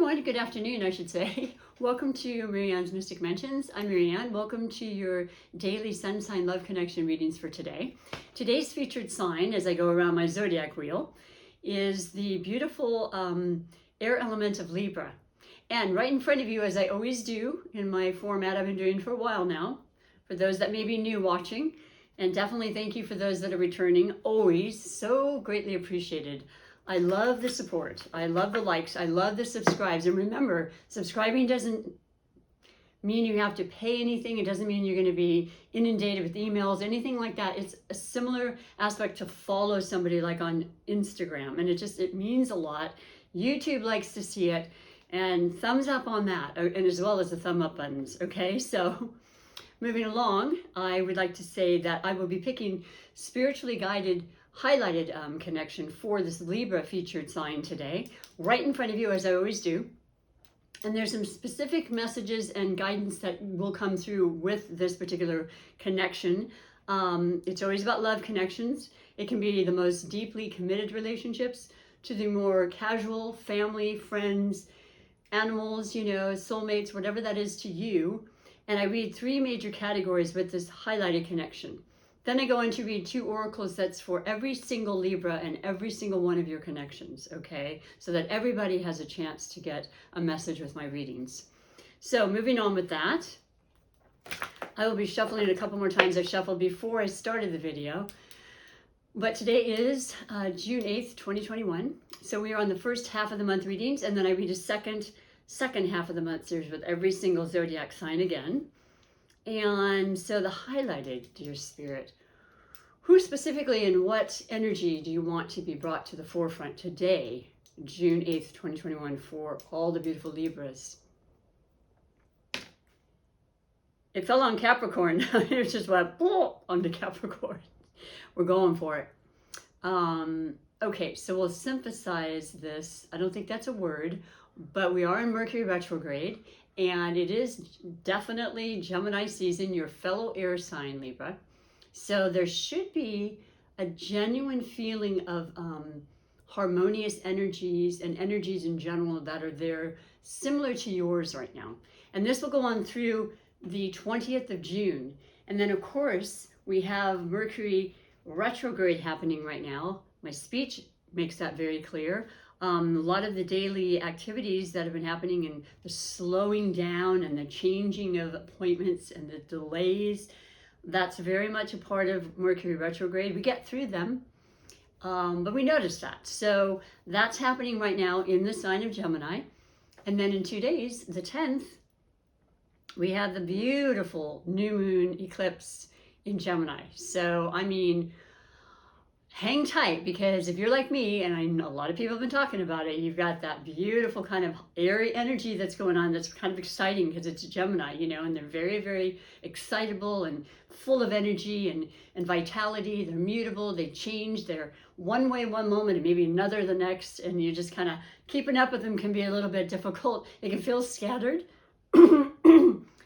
everyone, good afternoon, I should say. Welcome to MaryAnne's Mystic Mentions. I'm MaryAnne. Welcome to your daily sun sign love connection readings for today. Today's featured sign, as I go around my zodiac wheel, is the beautiful air element of Libra. And right in front of you, as I always do in my format I've been doing for a while now, for those that may be new watching, and definitely thank you for those that are returning, always so greatly appreciated. I love the support. I love the likes. I love the subscribes. And remember, subscribing doesn't mean you have to pay anything. It doesn't mean you're going to be inundated with emails, anything like that. It's a similar aspect to follow somebody like on Instagram. And it means a lot. YouTube likes to see it. And thumbs up on that, and as well as the thumb up buttons. Okay, so moving along, I would like to say that I will be picking spiritually guided highlighted connection for this Libra featured sign today, right in front of you, as I always do. And there's some specific messages and guidance that will come through with this particular connection. It's always about love connections. It can be the most deeply committed relationships to the more casual family, friends, animals, soulmates, whatever that is to you. And I read three major categories with this highlighted connection. Then I go on to read two oracle sets for every single Libra and every single one of your connections, okay? So that everybody has a chance to get a message with my readings. So moving on with that, I will be shuffling a couple more times. I shuffled before I started the video. But today is June 8th, 2021. So we are on the first half of the month readings, and then I read a second half of the month series with every single zodiac sign again. And so the highlighted, dear spirit, who specifically and what energy do you want to be brought to the forefront today, June 8th, 2021, for all the beautiful Libras? It fell on Capricorn. It just went onto Capricorn. We're going for it. Okay, so we'll synthesize this. I don't think that's a word, but we are in Mercury retrograde. And it is definitely Gemini season, your fellow air sign, Libra. So there should be a genuine feeling of harmonious energies and energies in general that are there similar to yours right now. And this will go on through the 20th of June. And then, of course, we have Mercury retrograde happening right now. My speech makes that very clear. A lot of the daily activities that have been happening and the slowing down and the changing of appointments and the delays, that's very much a part of Mercury retrograde. We get through them, but we notice that. So that's happening right now in the sign of Gemini. And then in 2 days, the 10th, we have the beautiful new moon eclipse in Gemini. So, I mean, hang tight, because if you're like me, and I know a lot of people have been talking about it, you've got that beautiful kind of airy energy that's going on that's kind of exciting because it's Gemini, and they're very, very excitable and full of energy and vitality. They're mutable, they change. They're one way one moment and maybe another the next, and you just kind of keeping up with them can be a little bit difficult. It can feel scattered.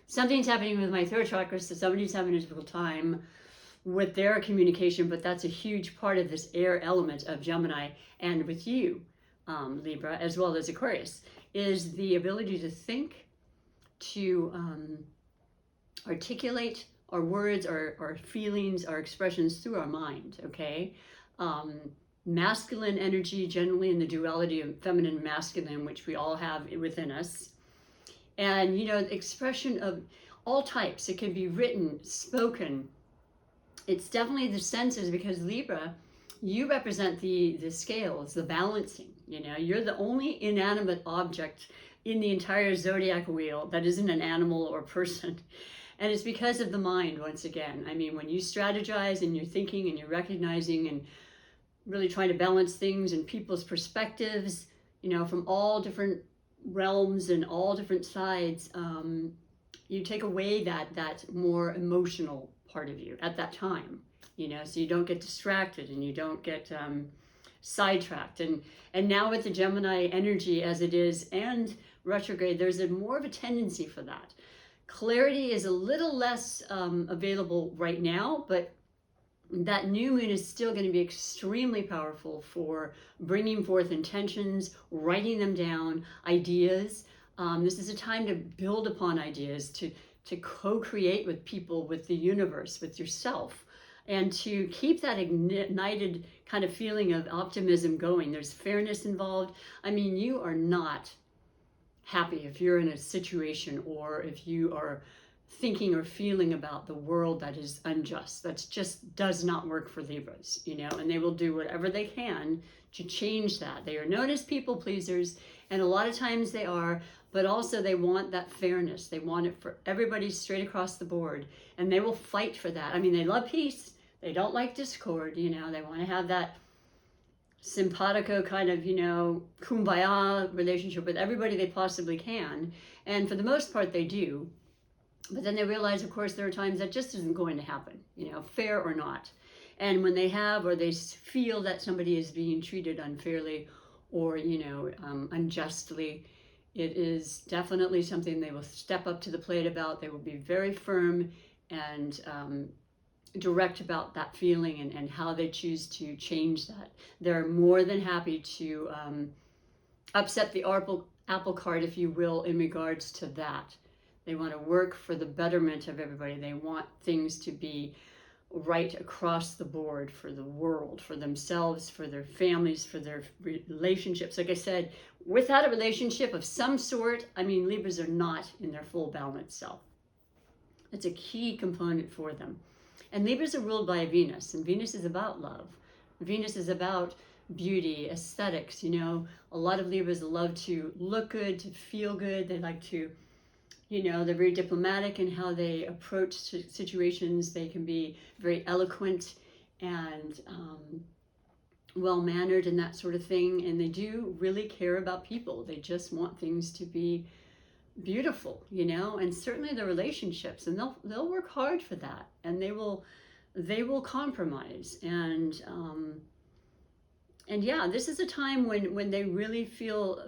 Something's happening with my third chakra, so somebody's having a difficult time with their communication, but that's a huge part of this air element of Gemini, and with you, Libra, as well as Aquarius, is the ability to think, to articulate our words, our feelings, our expressions through our mind, okay? Masculine energy, generally in the duality of feminine and masculine, which we all have within us. And, expression of all types. It can be written, spoken. It's definitely the senses, because Libra, you represent the scales, the balancing. You're the only inanimate object in the entire zodiac wheel that isn't an animal or person. And it's because of the mind, once again. I mean, when you strategize and you're thinking and you're recognizing and really trying to balance things and people's perspectives, from all different realms and all different sides, you take away that more emotional part of you at that time, so you don't get distracted and you don't get sidetracked. And now with the Gemini energy as it is and retrograde, there's more of a tendency for that. Clarity is a little less available right now, but that new moon is still going to be extremely powerful for bringing forth intentions, writing them down, ideas. This is a time to build upon ideas, to co-create with people, with the universe, with yourself, and to keep that ignited kind of feeling of optimism going. There's fairness involved. I mean, you are not happy if you're in a situation, or if you are thinking or feeling about the world that is unjust. That just does not work for Libras, you know, and they will do whatever they can to change that. They are known as people pleasers, and a lot of times they are, but also they want that fairness. They want it for everybody straight across the board, and they will fight for that. I mean, they love peace. They don't like discord, you know, they want to have that simpatico kind of, you know, kumbaya relationship with everybody they possibly can. And for the most part, they do. But then they realize, of course, there are times that just isn't going to happen, you know, fair or not. And when they have, or they feel that somebody is being treated unfairly or, you know, unjustly, it is definitely something they will step up to the plate about. They will be very firm and direct about that feeling and how they choose to change that. They're more than happy to upset the apple cart, if you will, in regards to that. They want to work for the betterment of everybody. They want things to be right across the board for the world, for themselves, for their families, for their relationships. Like I said, without a relationship of some sort, I mean, Libras are not in their full balanced self. It's a key component for them. And Libras are ruled by Venus, and Venus is about love. Venus is about beauty, aesthetics. You know, a lot of Libras love to look good, to feel good. They like to, you know, they're very diplomatic in how they approach situations. They can be very eloquent and well-mannered and that sort of thing. And they do really care about people. They just want things to be beautiful, you know, and certainly the relationships. And they'll work hard for that. And they will compromise. And yeah, this is a time when they really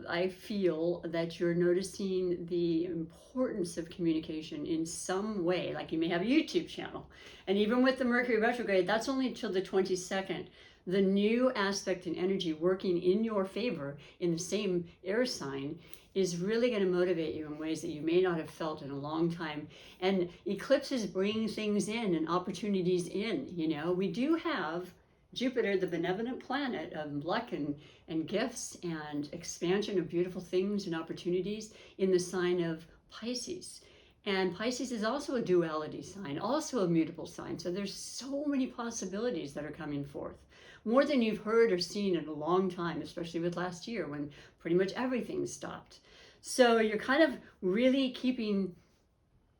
I feel that you're noticing the importance of communication in some way. Like you may have a YouTube channel, and even with the Mercury retrograde, that's only till the 22nd. The new aspect and energy working in your favor in the same air sign is really going to motivate you in ways that you may not have felt in a long time. And eclipses bring things in and opportunities in, you know. We do have Jupiter, the benevolent planet of luck and gifts and expansion of beautiful things and opportunities, in the sign of Pisces. And Pisces is also a duality sign, also a mutable sign. So there's so many possibilities that are coming forth. More than you've heard or seen in a long time, especially with last year when pretty much everything stopped. So you're kind of really keeping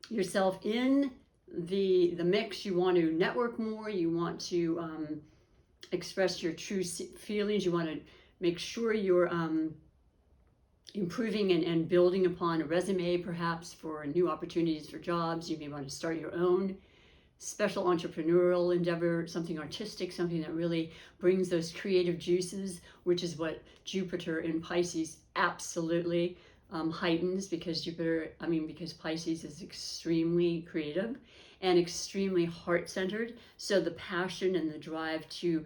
yourself in the mix. You want to network more. You want to express your true feelings. You want to make sure you're improving and building upon a resume, perhaps for new opportunities for jobs. You may want to start your own special entrepreneurial endeavor, something artistic, something that really brings those creative juices, which is what Jupiter in Pisces absolutely heightens, because because Pisces is extremely creative and extremely heart-centered. So the passion and the drive to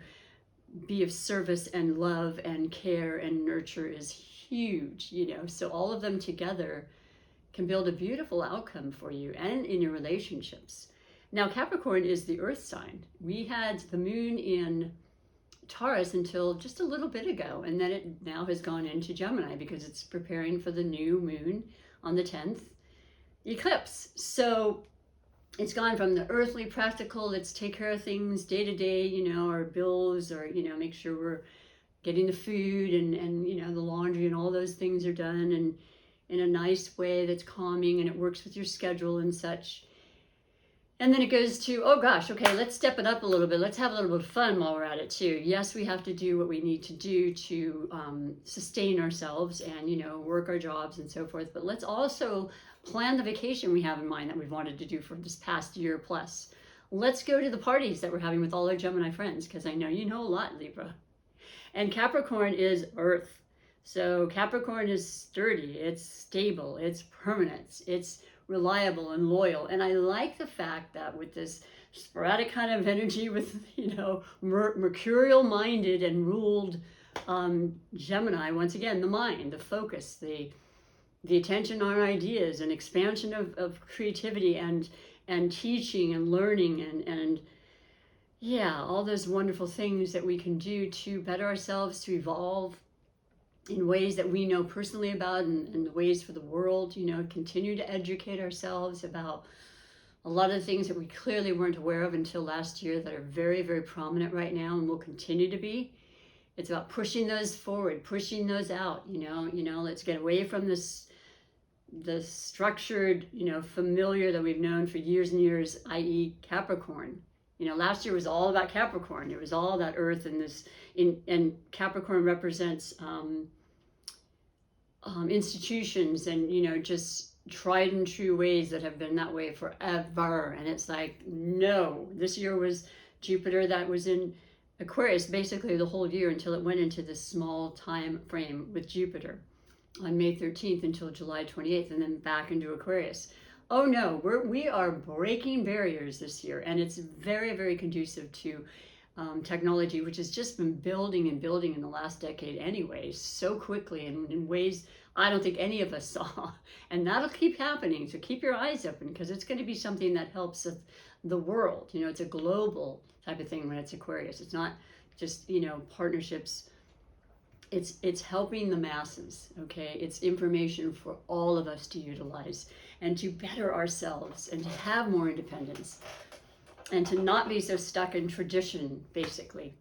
be of service and love and care and nurture is huge, you know. So all of them together can build a beautiful outcome for you and in your relationships. Now, Capricorn is the earth sign. We had the moon in Taurus until just a little bit ago, and then it now has gone into Gemini because it's preparing for the new moon on the 10th eclipse. So it's gone from the earthly practical, let's take care of things day to day, you know, our bills, or, you know, make sure we're getting the food and you know, the laundry and all those things are done and in a nice way that's calming and it works with your schedule and such. And then it goes to, oh gosh, okay, let's step it up a little bit. Let's have a little bit of fun while we're at it too. Yes, we have to do what we need to do to sustain ourselves and, you know, work our jobs and so forth. But let's also plan the vacation we have in mind that we've wanted to do for this past year plus. Let's go to the parties that we're having with all our Gemini friends, because I know you know a lot, Libra. And Capricorn is earth. So Capricorn is sturdy, it's stable, it's permanent, it's reliable and loyal. And I like the fact that with this sporadic kind of energy with, mercurial minded and ruled Gemini. Once again, the mind, the focus, the attention on ideas and expansion of creativity and teaching and learning and all those wonderful things that we can do to better ourselves, to evolve in ways that we know personally about and the ways for the world, continue to educate ourselves about a lot of the things that we clearly weren't aware of until last year that are very, very prominent right now and will continue to be. It's about pushing those forward, pushing those out, let's get away from the structured, familiar that we've known for years and years, i.e. Capricorn. Last year was all about Capricorn. It was all that earth and Capricorn represents institutions and, just tried and true ways that have been that way forever. And it's like, no, this year was Jupiter that was in Aquarius basically the whole year until it went into this small time frame with Jupiter on May 13th until July 28th and then back into Aquarius. Oh no, we are breaking barriers this year, and it's very, very conducive to technology, which has just been building and building in the last decade anyway, so quickly and in ways I don't think any of us saw. And that'll keep happening, so keep your eyes open because it's going to be something that helps the world. It's a global type of thing when it's Aquarius. It's not just, partnerships. It's helping the masses, okay? It's information for all of us to utilize and to better ourselves and to have more independence and to not be so stuck in tradition, basically.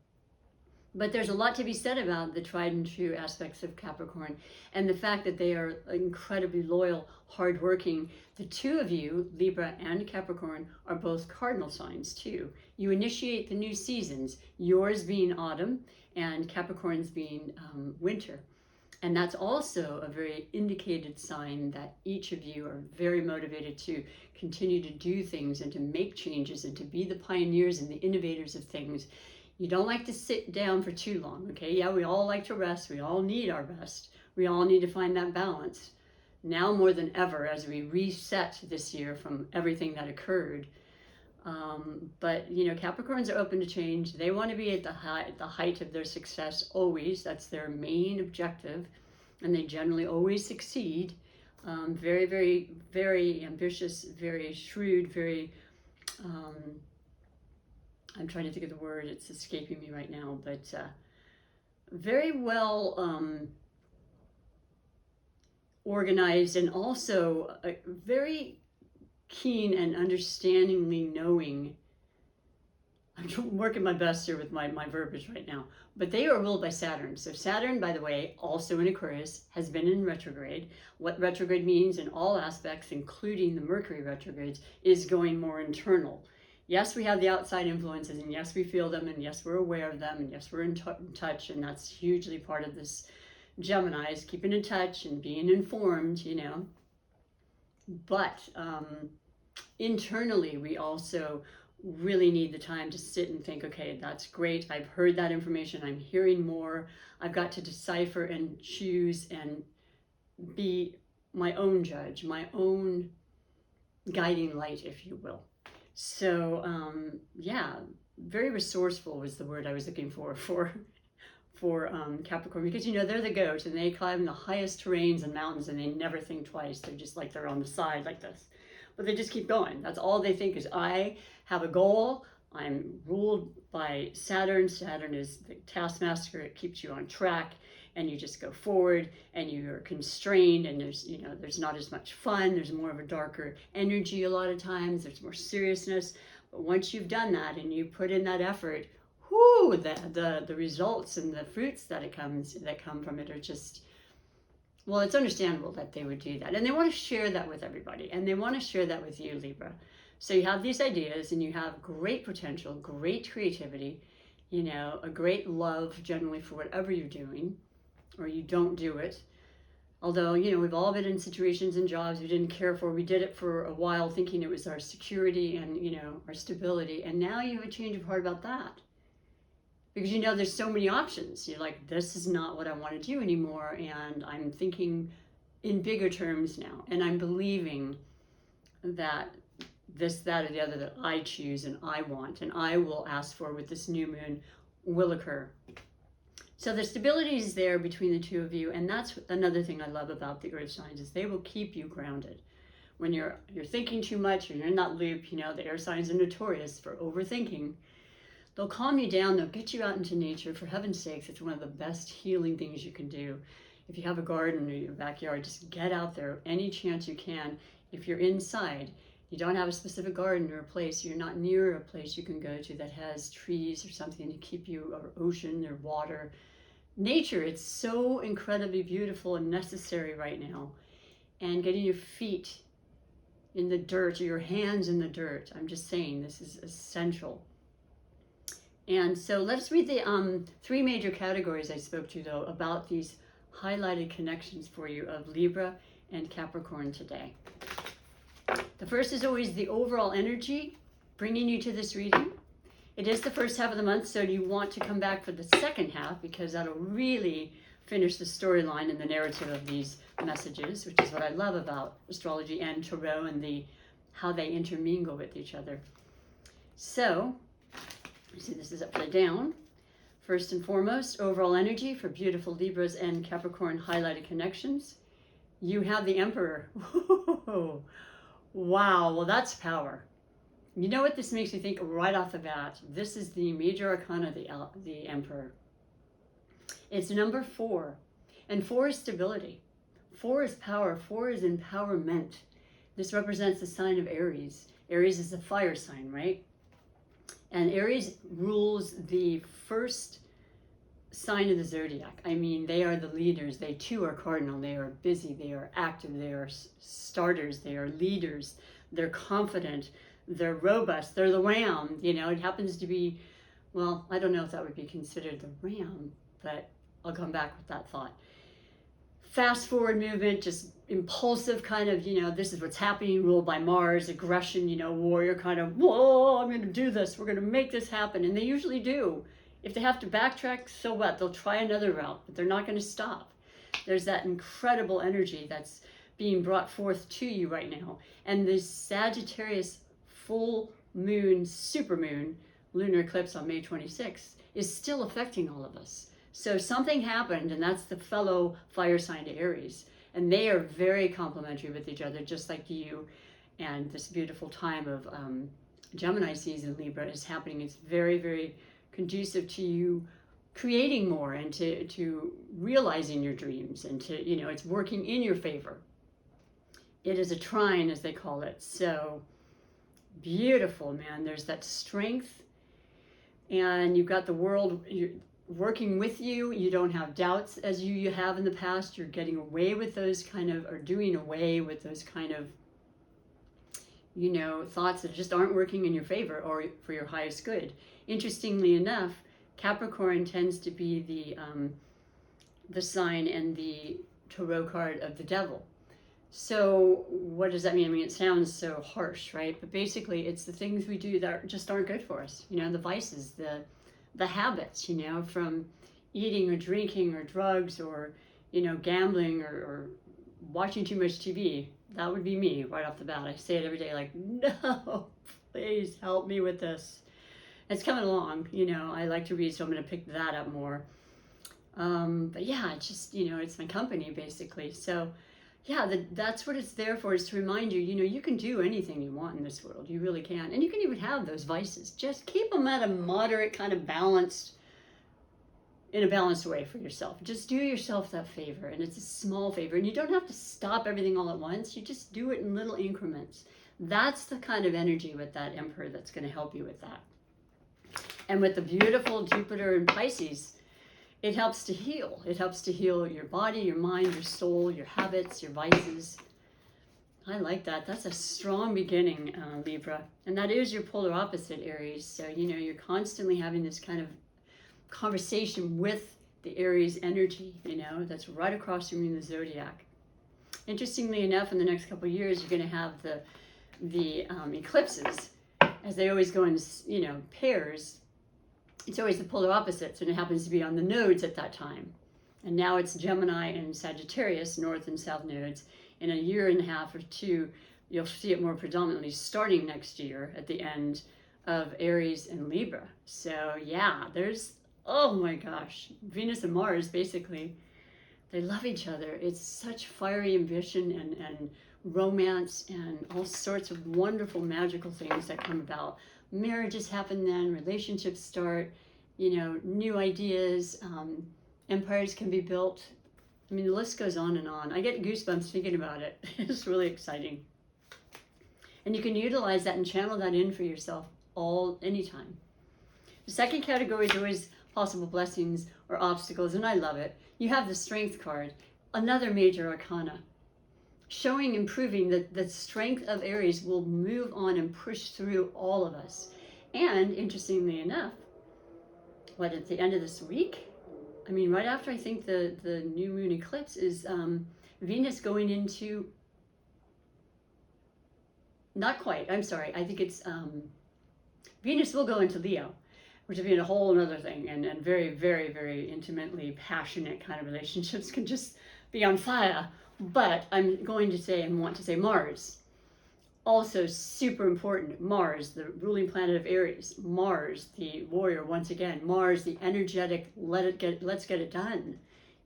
But there's a lot to be said about the tried and true aspects of Capricorn and the fact that they are incredibly loyal, hardworking. The two of you, Libra and Capricorn, are both cardinal signs too. You initiate the new seasons, yours being autumn and Capricorn's being winter. And that's also a very indicated sign that each of you are very motivated to continue to do things and to make changes and to be the pioneers and the innovators of things. You don't like to sit down for too long, okay? Yeah, we all like to rest. We all need our rest. We all need to find that balance. Now more than ever, as we reset this year from everything that occurred. But Capricorns are open to change. They want to be at the height of their success always. That's their main objective, and they generally always succeed. Very, very, very ambitious, very shrewd, very. I'm trying to think of the word. It's escaping me right now, but very well organized, and also very keen and understandingly knowing. I'm working my best here with my verbiage right now, but they are ruled by Saturn. So Saturn, by the way, also in Aquarius, has been in retrograde. What retrograde means in all aspects, including the Mercury retrogrades, is going more internal. Yes, we have the outside influences, and yes, we feel them, and yes, we're aware of them, and yes, we're in touch, and that's hugely part of this Gemini, is keeping in touch and being informed, But internally, we also really need the time to sit and think, okay, that's great. I've heard that information. I'm hearing more. I've got to decipher and choose and be my own judge, my own guiding light, if you will. So, very resourceful was the word I was looking for Capricorn, because they're the goat and they climb the highest terrains and mountains and they never think twice. They're just like they're on the side like this, but they just keep going. That's all they think is, I have a goal. I'm ruled by Saturn. Saturn is the taskmaster. It keeps you on track and you just go forward, and you're constrained, and there's not as much fun. There's more of a darker energy a lot of times. There's more seriousness. But once you've done that and you put in that effort, the results and the fruits that come from it are just, well, it's understandable that they would do that. And they want to share that with everybody. And they want to share that with you, Libra. So you have these ideas and you have great potential, great creativity, a great love generally for whatever you're doing, or you don't do it. Although, we've all been in situations and jobs we didn't care for. We did it for a while thinking it was our security and, our stability. And now you have a change of heart about that. Because there's so many options. You're like, this is not what I want to do anymore. And I'm thinking in bigger terms now. And I'm believing that this, that, or the other that I choose and I want and I will ask for with this new moon will occur. So the stability is there between the two of you, and that's another thing I love about the earth signs is they will keep you grounded. When you're thinking too much or you're in that loop, you know, the air signs are notorious for overthinking. They'll calm you down, they'll get you out into nature. For heaven's sakes, it's one of the best healing things you can do. If you have a garden or your backyard, just get out there any chance you can. If you're inside, you don't have a specific garden or a place, you're not near a place you can go to that has trees or something to keep you, or ocean or water. Nature, it's so incredibly beautiful and necessary right now. And getting your feet in the dirt or your hands in the dirt, I'm just saying this is essential. And so let's read the 3 major categories I spoke to, though, about these highlighted connections for you of Libra and Capricorn today. The first is always the overall energy bringing you to this reading. It is the first half of the month, so you want to come back for the second half because that'll really finish the storyline and the narrative of these messages, which is what I love about astrology and tarot and how they intermingle with each other. So, you see this is upside down. First and foremost, overall energy for beautiful Libras and Capricorn highlighted connections. You have the Emperor. Wow, well that's power. You know what this makes me think right off the bat? This is the major arcana, the Emperor. It's number 4, and 4 is stability. 4 is power, 4 is empowerment. This represents the sign of Aries. Aries is a fire sign, right? And Aries rules the first sign of the zodiac. I mean, they are the leaders. They too are cardinal. They are busy. They are active. They are starters. They are leaders. They're confident. They're robust. They're the ram. You know, it happens to be, well, I don't know if that would be considered the ram, but I'll come back with that thought. Fast forward movement, just impulsive kind of, you know, this is what's happening, ruled by Mars, aggression, you know, warrior kind of, whoa, I'm going to do this. We're going to make this happen. And they usually do. If they have to backtrack, so what? They'll try another route, but they're not going to stop. There's that incredible energy that's being brought forth to you right now. And this Sagittarius full moon, supermoon, lunar eclipse on May 26th is still affecting all of us. So something happened, and that's the fellow fire sign to Aries. And they are very complementary with each other, just like you. And this beautiful time of Gemini season, Libra, is happening. It's very, very conducive to you creating more and to realizing your dreams. And to, you know, it's working in your favor. It is a trine, as they call it. So beautiful, man. There's that strength. And you've got the world working with you. You don't have doubts as you have in the past. You're getting away with those kind of, or doing away with those kind of, you know, thoughts that just aren't working in your favor or for your highest good. Interestingly enough, Capricorn tends to be the sign and the tarot card of the devil. So what does that mean? I mean, it sounds so harsh, right? But basically it's the things we do that just aren't good for us. You know, the vices, the habits, you know, from eating or drinking or drugs or, you know, gambling or watching too much TV. That would be me right off the bat. I say it every day, like, no, please help me with this. It's coming along, you know. I like to read, so I'm going to pick that up more. But yeah, it's just, you know, it's my company basically. So yeah, that's what it's there for, is to remind you, you know, you can do anything you want in this world. You really can. And you can even have those vices. Just keep them at a moderate kind of balanced, in a balanced way for yourself. Just do yourself that favor. And it's a small favor. And you don't have to stop everything all at once. You just do it in little increments. That's the kind of energy with that Emperor that's going to help you with that. And with the beautiful Jupiter in Pisces, it helps to heal. It helps to heal your body, your mind, your soul, your habits, your vices. I like that. That's a strong beginning, Libra. And that is your polar opposite, Aries. So, you know, you're constantly having this kind of conversation with the Aries energy, you know, that's right across from you in the zodiac. Interestingly enough, in the next couple of years, you're going to have the eclipses, as they always go in, you know, pairs. It's always the polar opposites, and it happens to be on the nodes at that time. And now it's Gemini and Sagittarius, north and south nodes. In a year and a half or two, you'll see it more predominantly starting next year at the end of Aries and Libra. So yeah, there's, oh my gosh, Venus and Mars, basically, they love each other. It's such fiery ambition and romance and all sorts of wonderful magical things that come about. Marriages happen then, relationships start, new ideas, empires can be built. I mean, the list goes on and on. I get goosebumps thinking about it. It's really exciting. And you can utilize that and channel that in for yourself anytime. The second category is always possible blessings or obstacles, and I love it. You have the Strength card, another major arcana, showing and proving that the strength of Aries will move on and push through all of us. And interestingly enough, at the end of this week, I mean, right after I think the new moon eclipse is Venus going into, not quite, I'm sorry, I think it's, Venus will go into Leo, which will be a whole other thing, and very, very, very intimately passionate kind of relationships can just be on fire. But I'm going to say and want to say Mars. Also super important, Mars, the ruling planet of Aries. Mars, the warrior, once again. Mars, the energetic, let's get it done.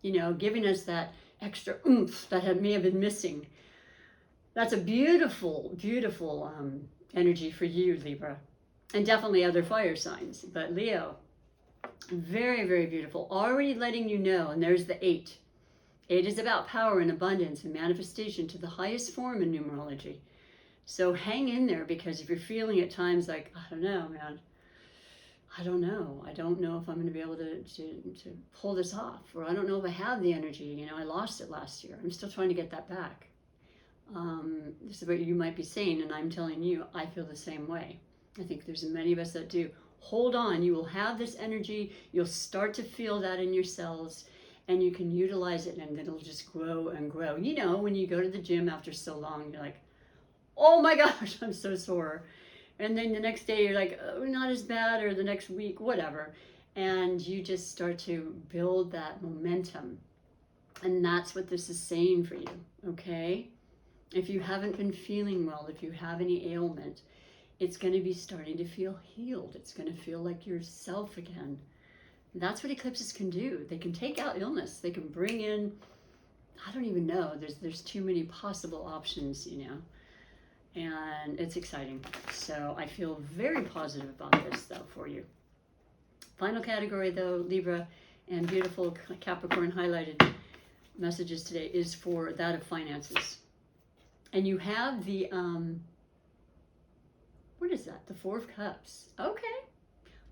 Giving us that extra oomph that may have been missing. That's a beautiful, beautiful energy for you, Libra. And definitely other fire signs. But Leo, very, very beautiful. Already letting you know, and there's the 8. 8 is about power and abundance and manifestation to the highest form in numerology. So hang in there, because if you're feeling at times like, I don't know, man, I don't know if I'm going to be able to pull this off, or I don't know if I have the energy, I lost it last year. I'm still trying to get that back. This is what you might be saying, and I'm telling you, I feel the same way. I think there's many of us that do. Hold on, you will have this energy, you'll start to feel that in your cells, and you can utilize it, and it'll just grow and grow. When you go to the gym after so long, you're like, oh my gosh, I'm so sore. And then the next day you're like, oh, not as bad, or the next week, whatever. And you just start to build that momentum. And that's what this is saying for you, okay? If you haven't been feeling well, if you have any ailment, it's going to be starting to feel healed. It's going to feel like yourself again. That's what eclipses can do. They can take out illness. They can bring in, I don't even know. There's too many possible options, and it's exciting. So I feel very positive about this, though, for you. Final category, though, Libra, and beautiful Capricorn highlighted messages today is for that of finances. And you have the, what is that? The 4 of Cups. Okay.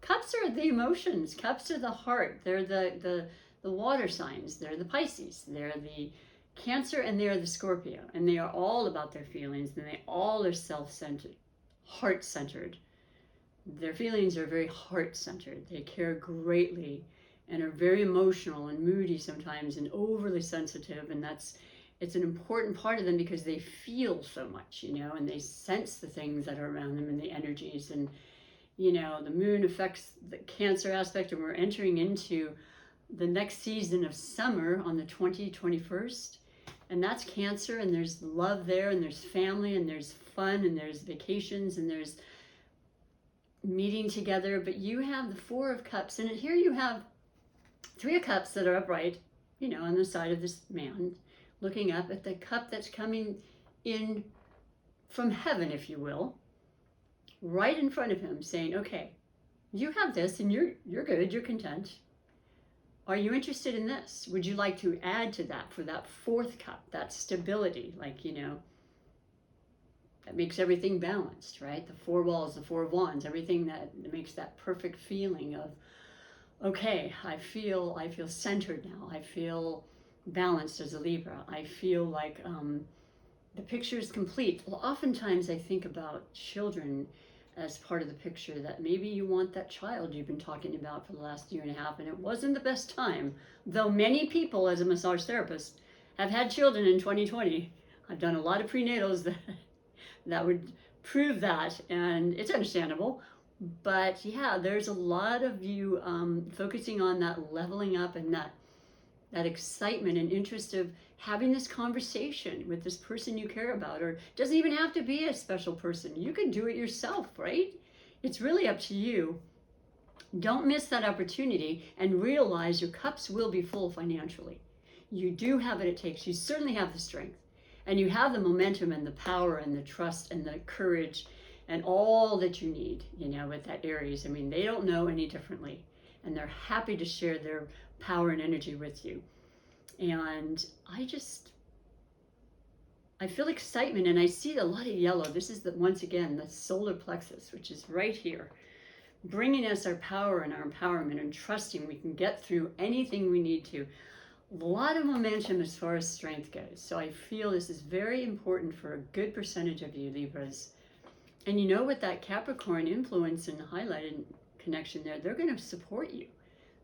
Cups are the emotions. Cups are the heart. They're the water signs. They're the Pisces. They're the Cancer, and they are the Scorpio. And they are all about their feelings, and they all are self-centered, heart-centered. Their feelings are very heart-centered. They care greatly and are very emotional and moody sometimes and overly sensitive. And it's an important part of them because they feel so much, and they sense the things that are around them and the energies. And the moon affects the Cancer aspect, and we're entering into the next season of summer on the 21st. And that's Cancer, and there's love there, and there's family, and there's fun, and there's vacations, and there's meeting together. But you have the 4 of Cups, and here you have 3 of Cups that are upright, on the side of this man, looking up at the cup that's coming in from heaven, if you will, right in front of him, saying, okay, you have this, and you're good, you're content. Are you interested in this? Would you like to add to that for that 4th cup, that stability, that makes everything balanced, right? The 4 walls, the 4 of Wands, everything that makes that perfect feeling of, okay, I feel centered now. I feel balanced as a Libra. I feel like the picture is complete. Well, oftentimes I think about children as part of the picture, that maybe you want that child you've been talking about for the last year and a half, and it wasn't the best time. Though many people, as a massage therapist, have had children in 2020. I've done a lot of prenatals that would prove that, and it's understandable. But yeah, there's a lot of you focusing on that leveling up and that that excitement and interest of having this conversation with this person you care about, or it doesn't even have to be a special person. You can do it yourself, right? It's really up to you. Don't miss that opportunity and realize your cups will be full financially. You do have what it takes. You certainly have the strength, and you have the momentum and the power and the trust and the courage and all that you need, with that Aries. I mean, they don't know any differently, and they're happy to share their power and energy with you. And I feel excitement, and I see a lot of yellow. This is once again, the solar plexus, which is right here, bringing us our power and our empowerment and trusting we can get through anything we need to. A lot of momentum as far as strength goes. So I feel this is very important for a good percentage of you Libras. And with that Capricorn influence and highlighted connection there, they're going to support you.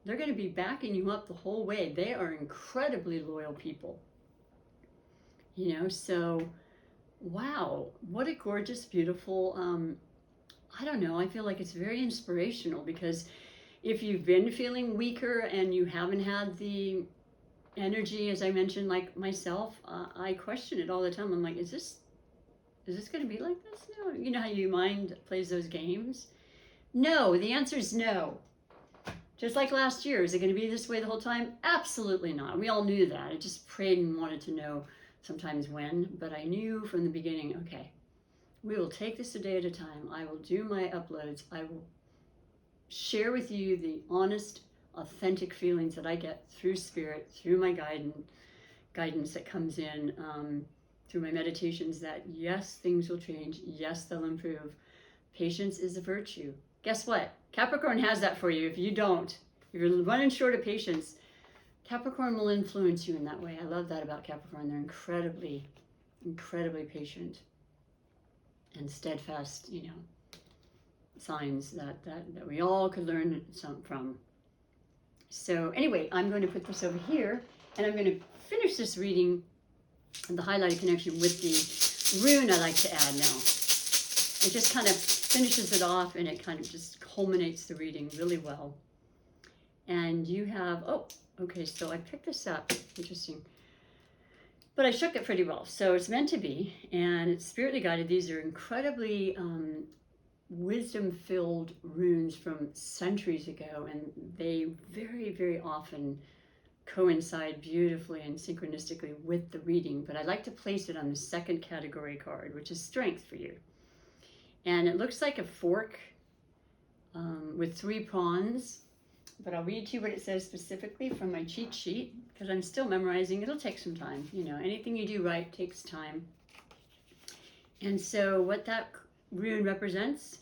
They're going to be backing you up the whole way. They are incredibly loyal people. So wow, what a gorgeous, beautiful, I don't know, I feel like it's very inspirational, because if you've been feeling weaker and you haven't had the energy, as I mentioned, like myself, I question it all the time. I'm like, is this going to be like this? No. You know how your mind plays those games? No, the answer is no. Just like last year, is it going to be this way the whole time? Absolutely not. We all knew that. I just prayed and wanted to know sometimes when, but I knew from the beginning, okay, we will take this a day at a time. I will do my uploads. I will share with you the honest, authentic feelings that I get through spirit, through my guidance that comes in, through my meditations, that yes, things will change. Yes, they'll improve. Patience is a virtue. Guess what? Capricorn has that for you. If you don't, if you're running short of patience, Capricorn will influence you in that way. I love that about Capricorn. They're incredibly, incredibly patient and steadfast, signs that we all could learn some from. So anyway, I'm going to put this over here, and I'm going to finish this reading, the highlighted connection, with the rune I like to add now. It just kind of finishes it off, and it kind of just culminates the reading really well. And you have, okay, so I picked this up, interesting. But I shook it pretty well. So it's meant to be, and it's spiritly guided. These are incredibly wisdom-filled runes from centuries ago, and they very, very often coincide beautifully and synchronistically with the reading. But I like to place it on the second category card, which is strength for you. And it looks like a fork with 3 prongs. But I'll read to you what it says specifically from my cheat sheet, because I'm still memorizing. It'll take some time. Anything you do right takes time. And so what that rune represents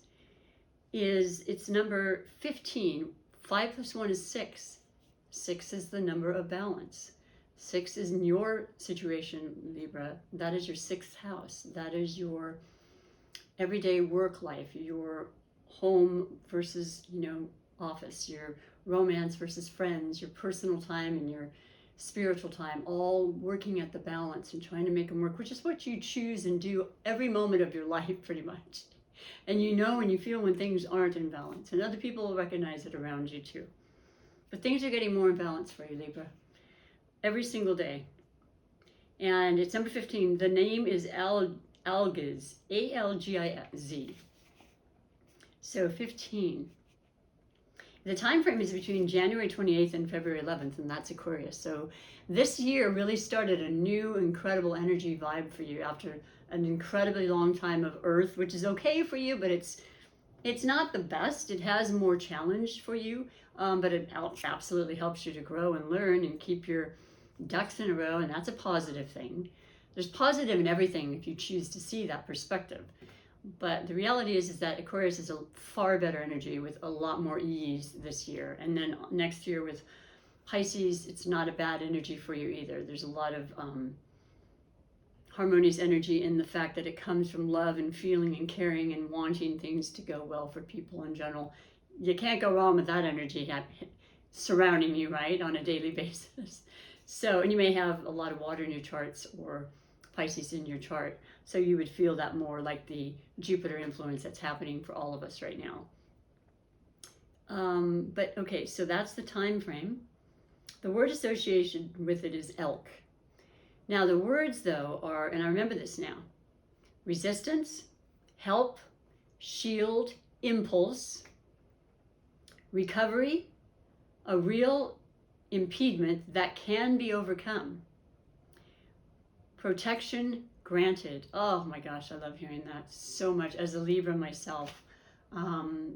is it's number 15. 5 plus 1 is 6. 6 is the number of balance. 6 is in your situation, Libra. That is your 6th house. That is your everyday work life, your home versus, office, your romance versus friends, your personal time and your spiritual time, all working at the balance and trying to make them work, which is what you choose and do every moment of your life pretty much. And and you feel when things aren't in balance, and other people will recognize it around you too. But things are getting more in balance for you, Libra, every single day. And it's number 15. The name is Algiz, A-L-G-I-Z. So 15. The time frame is between January 28th and February 11th, and that's Aquarius. So this year really started a new, incredible energy vibe for you after an incredibly long time of Earth, which is okay for you, but it's not the best. It has more challenge for you, but it absolutely helps you to grow and learn and keep your ducks in a row, and that's a positive thing. There's positive in everything if you choose to see that perspective. But the reality is that Aquarius is a far better energy with a lot more ease this year. And then next year with Pisces, it's not a bad energy for you either. There's a lot of harmonious energy in the fact that it comes from love and feeling and caring and wanting things to go well for people in general. You can't go wrong with that energy surrounding you, right, on a daily basis. So, and you may have a lot of water in your charts or Pisces in your chart, so you would feel that more like the Jupiter influence that's happening for all of us right now. But okay, so that's the time frame. The word associated with it is elk. Now the words though are, and I remember this now, resistance, help, shield, impulse, recovery, a real impediment that can be overcome, protection granted. Oh my gosh, I love hearing that so much as a Libra myself.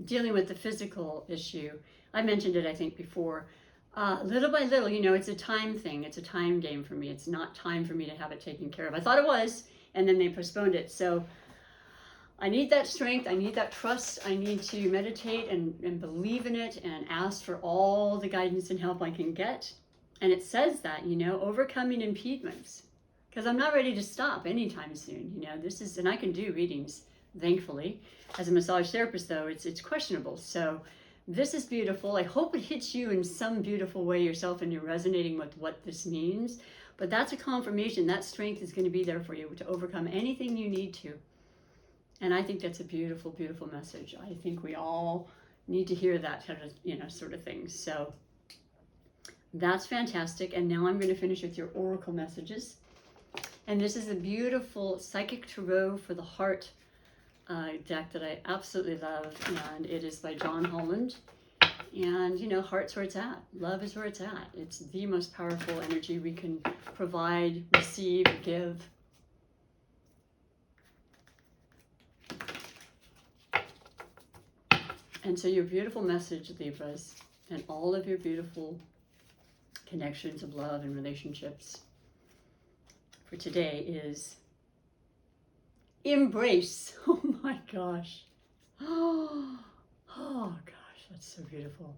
Dealing with the physical issue. I mentioned it, I think, before. Little by little, you know, it's a time thing. It's a time game for me. It's not time for me to have it taken care of. I thought it was, and then they postponed it. So I need that strength. I need that trust. I need to meditate and believe in it and ask for all the guidance and help I can get. And it says that, you know, overcoming impediments. Because I'm not ready to stop anytime soon. You know, this is, and I can do readings, thankfully. As a massage therapist, though, it's questionable. So this is beautiful. I hope it hits you in some beautiful way yourself and you're resonating with what this means. But that's a confirmation. That strength is going to be there for you to overcome anything you need to. And I think that's a beautiful, beautiful message. I think we all need to hear that kind of, you know, sort of thing. So that's fantastic. And now I'm going to finish with your oracle messages. And this is a beautiful Psychic Tarot for the Heart deck that I absolutely love, and it is by John Holland. And you know, heart's where it's at. Love is where it's at. It's the most powerful energy we can provide, receive, give. And so your beautiful message, Libras, and all of your beautiful connections of love and relationships for today is embrace. Oh my gosh. Oh gosh, that's so beautiful.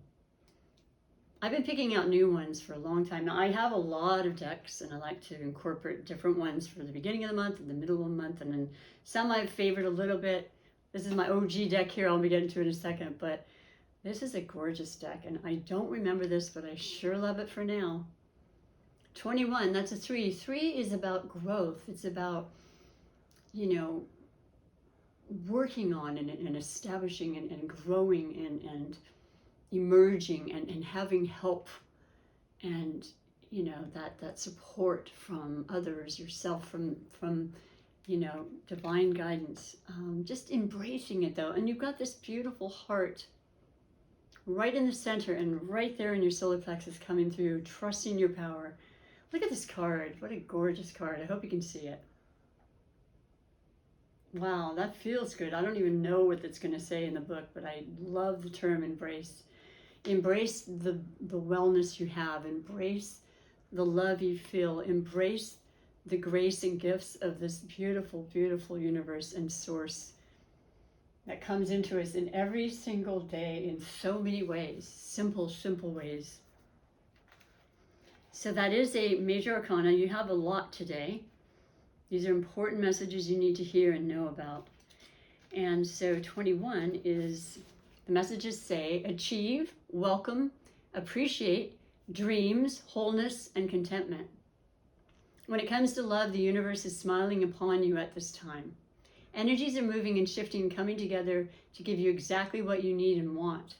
I've been picking out new ones for a long time. Now I have a lot of decks and I like to incorporate different ones for the beginning of the month and the middle of the month, and then some I've favored a little bit. This is my OG deck here. I'll be getting to it in a second, but this is a gorgeous deck and I don't remember this, but I sure love it for now. 21, that's a 3. 3 is about growth. It's about, you know, working on and establishing and growing and emerging and having help and, you know, that support from others, yourself, from you know, divine guidance. Just embracing it though. And you've got this beautiful heart right in the center and right there in your solar plexus coming through, trusting your power. Look at this card. What a gorgeous card. I hope you can see it. Wow, that feels good. I don't even know what it's going to say in the book, but I love the term embrace. Embrace the wellness you have. Embrace the love you feel. Embrace the grace and gifts of this beautiful, beautiful universe and source that comes into us in every single day in so many ways. Simple, simple ways. So that is a major arcana. You have a lot today. These are important messages you need to hear and know about. And so 21 is, the messages say, achieve, welcome, appreciate, dreams, wholeness, and contentment. When it comes to love, the universe is smiling upon you at this time. Energies are moving and shifting, coming together to give you exactly what you need and want.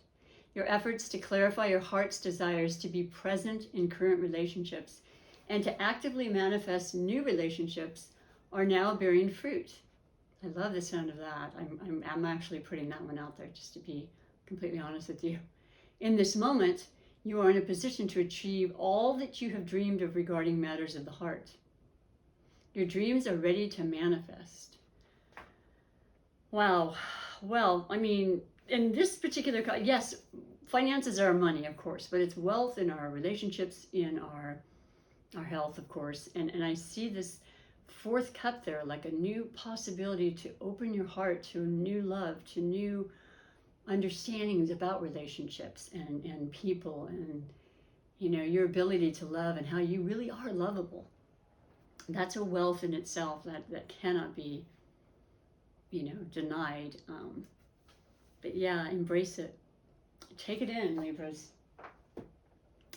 Your efforts to clarify your heart's desires to be present in current relationships and to actively manifest new relationships are now bearing fruit. I love the sound of that. I'm actually putting that one out there just to be completely honest with you. In this moment, you are in a position to achieve all that you have dreamed of regarding matters of the heart. Your dreams are ready to manifest. Wow. Well, I mean, in this particular, yes, finances are money, of course, but it's wealth in our relationships, in our health, of course. And I see this fourth cup there, like a new possibility to open your heart to new love, to new understandings about relationships and people, and, you know, your ability to love and how you really are lovable. That's a wealth in itself that cannot be, you know, denied. But yeah, embrace it. Take it in, Libras.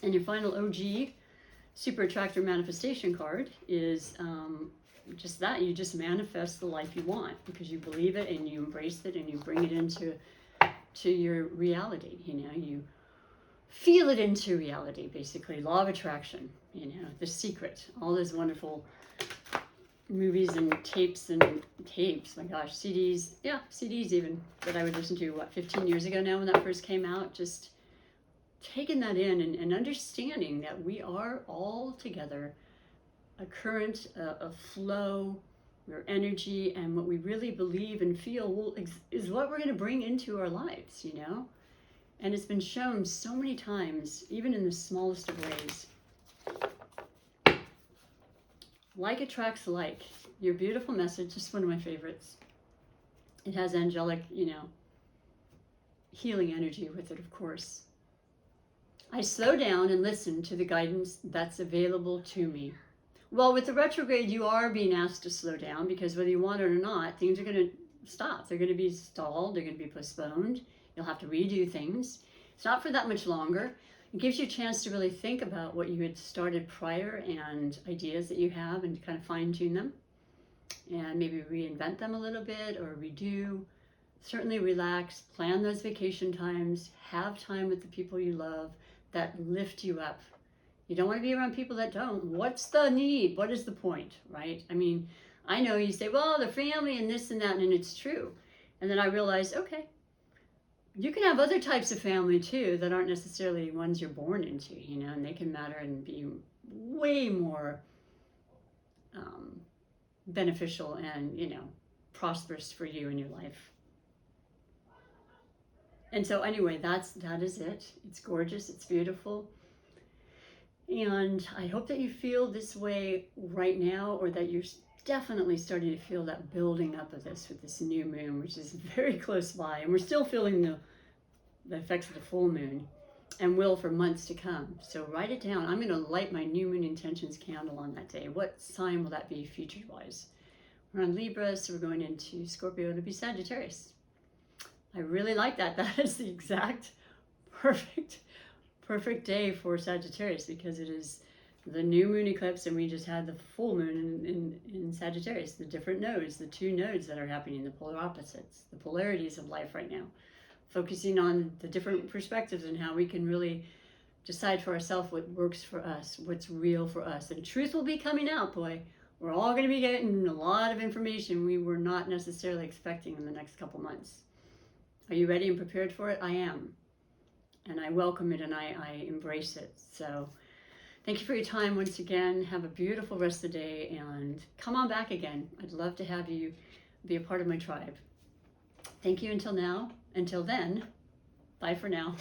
And your final OG Super Attractor Manifestation card is just that. You just manifest the life you want because you believe it and you embrace it and you bring it into your reality. You know, feel it into reality, basically. Law of attraction, you know, The Secret, all those wonderful movies and tapes, my gosh, CDs, yeah, CDs even, that I would listen to, 15 years ago now when that first came out, just taking that in and understanding that we are all together, a current, a flow, our energy, and what we really believe and feel is what we're going to bring into our lives, you know? And it's been shown so many times, even in the smallest of ways. Like attracts like. Your beautiful message, just one of my favorites. It has angelic, you know, healing energy with it, of course. I slow down and listen to the guidance that's available to me. Well, with the retrograde, you are being asked to slow down because whether you want it or not, things are going to stop. They're going to be stalled. They're going to be postponed. You'll have to redo things. It's not for that much longer. It gives you a chance to really think about what you had started prior and ideas that you have and kind of fine-tune them and maybe reinvent them a little bit or redo. Certainly relax, plan those vacation times, have time with the people you love that lift you up. You don't want to be around people that don't. What's the need? What is the point, right? I mean, I know you say, well, the family and this and that, and it's true. And then I realized, okay, you can have other types of family too that aren't necessarily ones you're born into, you know, and they can matter and be way more beneficial and, you know, prosperous for you in your life. And so anyway, that is it. It's gorgeous. It's beautiful. And I hope that you feel this way right now, or that you're definitely starting to feel that building up of this with this new moon, which is very close by. And we're still feeling the effects of the full moon and will for months to come. So write it down. I'm going to light my new moon intentions candle on that day. What sign will that be future-wise? We're on Libra, so we're going into Scorpio to be Sagittarius. I really like that. That is the exact perfect day for Sagittarius because it is the new moon eclipse and we just had the full moon in Sagittarius, the different nodes, the two nodes that are happening, the polar opposites, the polarities of life right now, focusing on the different perspectives and how we can really decide for ourselves what works for us, what's real for us. And truth will be coming out, boy. We're all going to be getting a lot of information we were not necessarily expecting in the next couple months. Are you ready and prepared for it? I am. And I welcome it and I embrace it. So thank you for your time once again. Have a beautiful rest of the day and come on back again. I'd love to have you be a part of my tribe. Thank you until now. Until then, bye for now.